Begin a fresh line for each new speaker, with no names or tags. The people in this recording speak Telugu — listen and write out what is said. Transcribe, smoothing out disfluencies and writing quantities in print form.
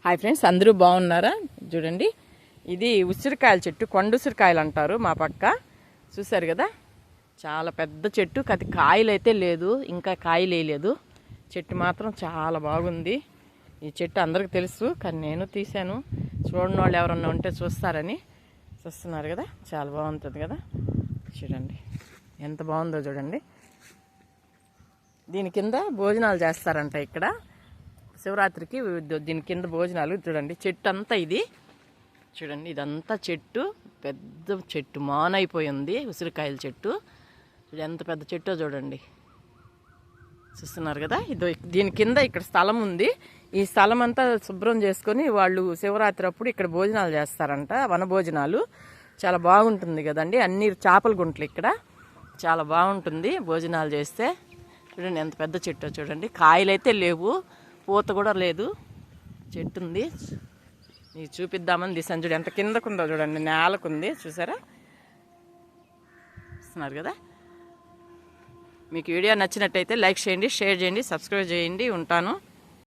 హాయ్ ఫ్రెండ్స్, అందరూ బాగున్నారా? చూడండి, ఇది ఉసిరికాయల చెట్టు, కొండ ఉసిరికాయలు అంటారు మా పక్క. చూసారు కదా, చాలా పెద్ద చెట్టు. అది కాయలు అయితే లేదు, ఇంకా కాయలు వేయలేదు. చెట్టు మాత్రం చాలా బాగుంది. ఈ చెట్టు అందరికి తెలుసు, కానీ నేను తీశాను. చూడని వాళ్ళు ఎవరన్నా ఉంటే చూస్తారని. చూస్తున్నారు కదా, చాలా బాగుంటుంది కదా. చూడండి ఎంత బాగుందో చూడండి. దీని కింద భోజనాలు చేస్తారంట ఇక్కడ శివరాత్రికి. దీని కింద భోజనాలు. చూడండి చెట్టు అంతా ఇది. చూడండి ఇదంతా చెట్టు, పెద్ద చెట్టు, మానైపోయింది ఉసిరికాయల చెట్టు. ఎంత పెద్ద చెట్టో చూడండి. చూస్తున్నారు కదా. దీని కింద ఇక్కడ స్థలం ఉంది. ఈ స్థలం అంతా శుభ్రం చేసుకొని వాళ్ళు శివరాత్రి అప్పుడు ఇక్కడ భోజనాలు చేస్తారంట, వన భోజనాలు. చాలా బాగుంటుంది కదండి. అన్ని చేపల గుంటలు ఇక్కడ. చాలా బాగుంటుంది భోజనాలు చేస్తే. చూడండి ఎంత పెద్ద చెట్టో చూడండి. కాయలు అయితే లేవు, పూత కూడా లేదు. చెట్టు ఉంది. నీకు చూపిద్దామని తీసాను. చూడండి ఎంత కిందకుందో చూడండి, నేలకుంది. చూసారా? చూస్తున్నారు కదా. మీకు వీడియో నచ్చినట్టయితే లైక్ చేయండి, షేర్ చేయండి, సబ్స్క్రైబ్ చేయండి. ఉంటాను.